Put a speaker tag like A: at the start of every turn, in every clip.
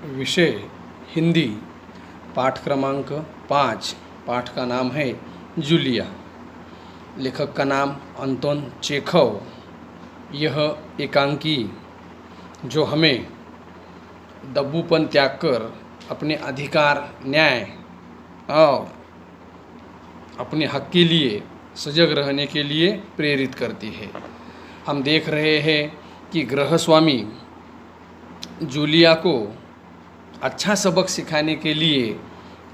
A: विषय हिंदी, पाठ क्रमांक 5। पाठ का नाम है जूलिया। लेखक का नाम अंतोन चेखव। यह एकांकी जो हमें दब्बूपन त्याग कर अपने अधिकार, न्याय और अपने हक के लिए सजग रहने के लिए प्रेरित करती है। हम देख रहे हैं कि गृहस्वामी जूलिया को अच्छा सबक सिखाने के लिए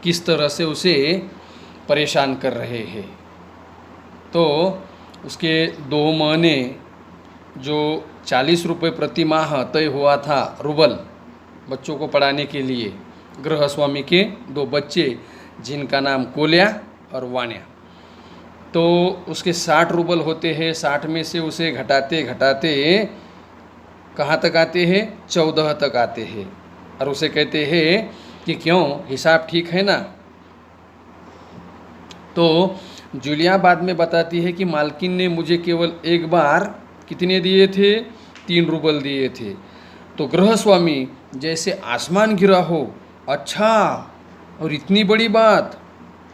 A: किस तरह से उसे परेशान कर रहे हैं। तो उसके 2 महीने जो 40 रुपये प्रति माह तय हुआ था रूबल बच्चों को पढ़ाने के लिए, गृहस्वामी के 2 बच्चे जिनका नाम कोल्या और वाण्या, तो उसके 60 रूबल होते हैं। 60 में से उसे घटाते घटाते कहाँ तक आते हैं? 14 तक आते हैं। और उसे कहते हैं कि क्यों, हिसाब ठीक है ना? तो जूलिया बाद में बताती है कि मालकिन ने मुझे केवल एक बार कितने दिए थे? 3 रूबल दिए थे। तो गृहस्वामी जैसे आसमान गिरा हो, अच्छा, और इतनी बड़ी बात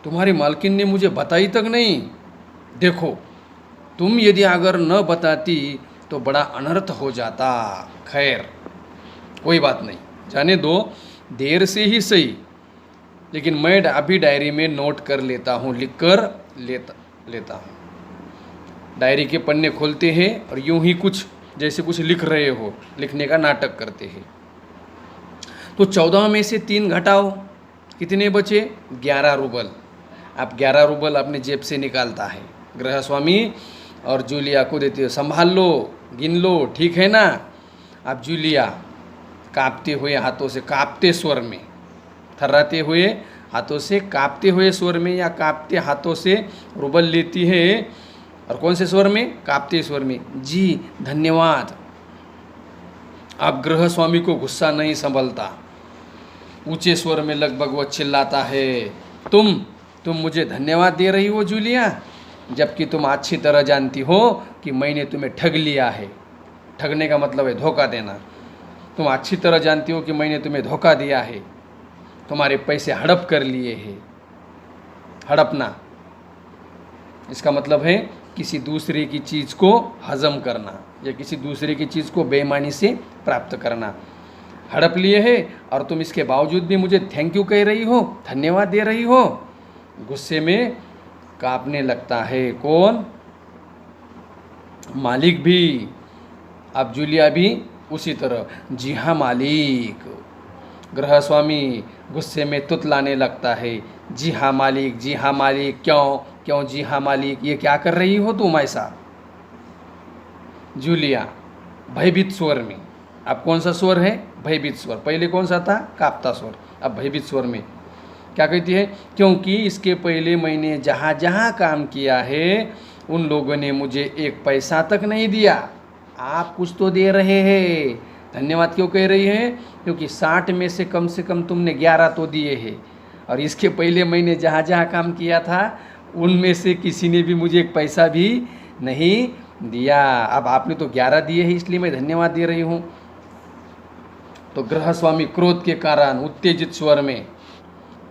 A: तुम्हारी मालकिन ने मुझे बताई तक नहीं। देखो, तुम यदि अगर न बताती तो बड़ा अनर्थ हो जाता। खैर, कोई बात नहीं, जाने दो, देर से ही सही, लेकिन मैं अभी डायरी में नोट कर लेता हूँ, लिख कर लेता हूँ। डायरी के पन्ने खोलते हैं और यूं ही कुछ जैसे कुछ लिख रहे हो, लिखने का नाटक करते हैं। तो 14 में से 3 घटाओ, कितने बचे? 11 रूबल। अब 11 रूबल अपने जेब से निकालता है गृहस्वामी और जूलिया को देते हो, संभाल लो, गिन लो, ठीक है ना? अब जूलिया कांपते हुए हाथों से, कांपते स्वर में, थर्राते हुए हाथों से, कांपते हुए स्वर में या कांपते हाथों से रूबल लेती है। और कौन से स्वर में? कांपते स्वर में। जी धन्यवाद। अब गृहस्वामी को गुस्सा नहीं संभलता, ऊंचे स्वर में लगभग वह चिल्लाता है, तुम मुझे धन्यवाद दे रही हो जूलिया, जबकि तुम अच्छी तरह जानती हो कि मैंने तुम्हें ठग लिया है। ठगने का मतलब है धोखा देना। तुम अच्छी तरह जानती हो कि मैंने तुम्हें धोखा दिया है, तुम्हारे पैसे हड़प कर लिए हैं। हड़पना, इसका मतलब है किसी दूसरे की चीज़ को हजम करना या किसी दूसरे की चीज़ को बेईमानी से प्राप्त करना। हड़प लिए है और तुम इसके बावजूद भी मुझे थैंक यू कह रही हो, धन्यवाद दे रही हो। गुस्से में कांपने लगता है कौन? मालिक भी। अब जूलिया भी उसी तरह, जी हाँ मालिक। गृहस्वामी गुस्से में तुतलाने लगता है, जी हाँ मालिक, जी हाँ मालिक, क्यों जी हाँ मालिक, ये क्या कर रही हो तुम ऐसा? जूलिया भयभीत स्वर में, अब कौन सा स्वर है? भयभीत स्वर। पहले कौन सा था? कांपता स्वर। अब भयभीत स्वर में क्या कहती है? क्योंकि इसके पहले मैंने जहाँ जहाँ काम किया है उन लोगों ने मुझे 1 पैसा तक नहीं दिया। आप कुछ तो दे रहे हैं। धन्यवाद क्यों कह रही है? क्योंकि 60 में से कम तुमने 11 तो दिए हैं, और इसके पहले मैंने जहाँ जहाँ काम किया था उनमें से किसी ने भी मुझे 1 पैसा भी नहीं दिया। अब आपने तो 11 दिए हैं, इसलिए मैं धन्यवाद दे रही हूँ। तो गृहस्वामी क्रोध के कारण उत्तेजित स्वर में,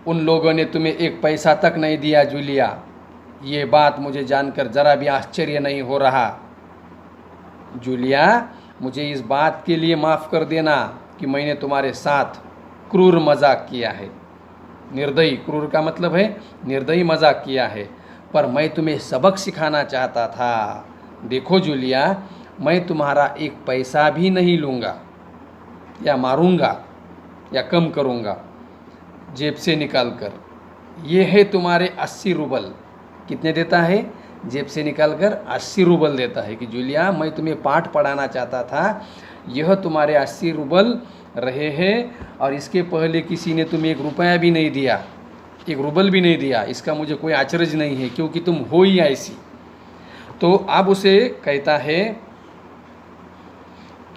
A: उन लोगों ने तुम्हें 1 पैसा तक नहीं दिया जूलिया, ये बात मुझे जानकर जरा भी आश्चर्य नहीं हो रहा। जूलिया, मुझे इस बात के लिए माफ़ कर देना कि मैंने तुम्हारे साथ क्रूर मजाक किया है। निर्दयी, क्रूर का मतलब है निर्दयी मजाक किया है, पर मैं तुम्हें सबक सिखाना चाहता था। देखो जूलिया, मैं तुम्हारा 1 पैसा भी नहीं लूँगा या मारूंगा या कम करूँगा जेब से निकाल कर। ये है तुम्हारे 80 रूबल। कितने देता है? जेब से निकाल कर 80 रूबल देता है कि जूलिया, मैं तुम्हें पाठ पढ़ाना चाहता था, यह तुम्हारे 80 रूबल रहे हैं, और इसके पहले किसी ने तुम्हें 1 रुपया भी नहीं दिया, 1 रूबल भी नहीं दिया। इसका मुझे कोई आश्चर्य नहीं है, क्योंकि तुम हो ही ऐसी। तो अब उसे कहता है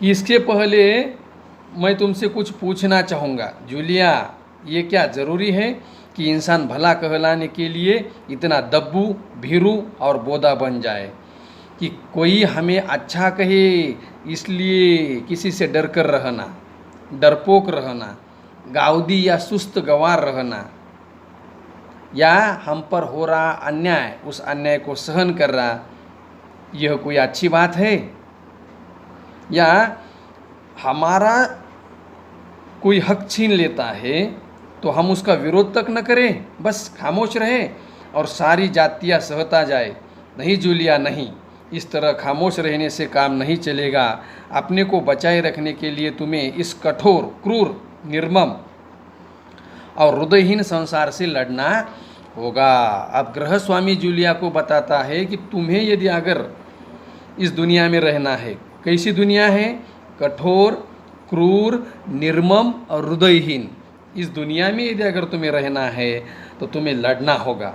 A: कि इसके पहले मैं तुमसे कुछ पूछना चाहूँगा जूलिया, ये क्या ज़रूरी है कि इंसान भला कहलाने के लिए इतना दब्बू, भीरू और बोदा बन जाए, कि कोई हमें अच्छा कहे इसलिए किसी से डर कर रहना, डरपोक रहना, गाउदी या सुस्त गंवार रहना, या हम पर हो रहा अन्याय, उस अन्याय को सहन कर रहा, यह कोई अच्छी बात है? या हमारा कोई हक छीन लेता है तो हम उसका विरोध तक न करें, बस खामोश रहे और सारी जातियाँ सहता जाए? नहीं जूलिया, नहीं, इस तरह खामोश रहने से काम नहीं चलेगा। अपने को बचाए रखने के लिए तुम्हें इस कठोर, क्रूर, निर्मम और हृदयहीन संसार से लड़ना होगा। अब गृहस्वामी जूलिया को बताता है कि तुम्हें यदि अगर इस दुनिया में रहना है, कैसी दुनिया है? कठोर, क्रूर, निर्मम और हृदयहीन। इस दुनिया में यदि अगर तुम्हें रहना है तो तुम्हें लड़ना होगा।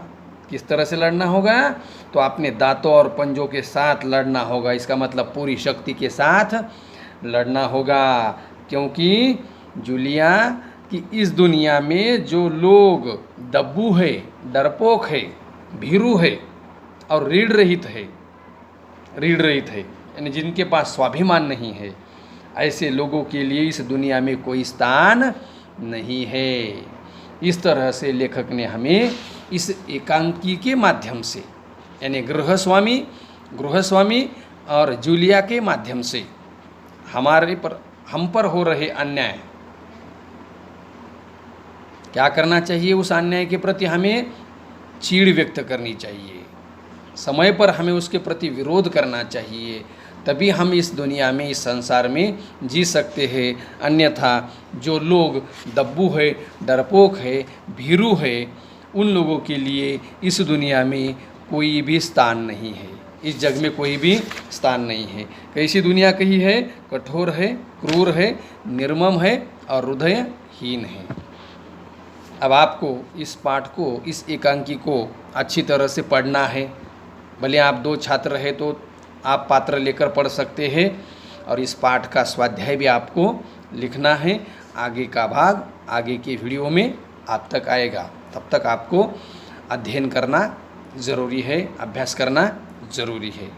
A: किस तरह से लड़ना होगा? तो अपने दांतों और पंजों के साथ लड़ना होगा। इसका मतलब पूरी शक्ति के साथ लड़ना होगा, क्योंकि जूलिया कि इस दुनिया में जो लोग दब्बू है, डरपोक है, भीरू है और रीढ़ रहित है, यानी जिनके पास स्वाभिमान नहीं है, ऐसे लोगों के लिए इस दुनिया में कोई स्थान नहीं है। इस तरह से लेखक ने हमें इस एकांकी के माध्यम से, यानी गृहस्वामी और जूलिया के माध्यम से हम पर हो रहे अन्याय, क्या करना चाहिए? उस अन्याय के प्रति हमें चीड़ व्यक्त करनी चाहिए, समय पर हमें उसके प्रति विरोध करना चाहिए, तभी हम इस दुनिया में, इस संसार में जी सकते हैं। अन्यथा जो लोग दब्बू है, डरपोक है, भीरू है, उन लोगों के लिए इस दुनिया में कोई भी स्थान नहीं है, इस जग में कोई भी स्थान नहीं है। कैसी दुनिया कही है? कठोर है, क्रूर है, निर्मम है और हृदयहीन है। अब आपको इस पाठ को, इस एकांकी को अच्छी तरह से पढ़ना है। भले आप 2 छात्र हैं तो आप पात्र लेकर पढ़ सकते हैं, और इस पाठ का स्वाध्याय भी आपको लिखना है। आगे का भाग आगे के वीडियो में आप तक आएगा। तब तक आपको अध्ययन करना ज़रूरी है, अभ्यास करना ज़रूरी है।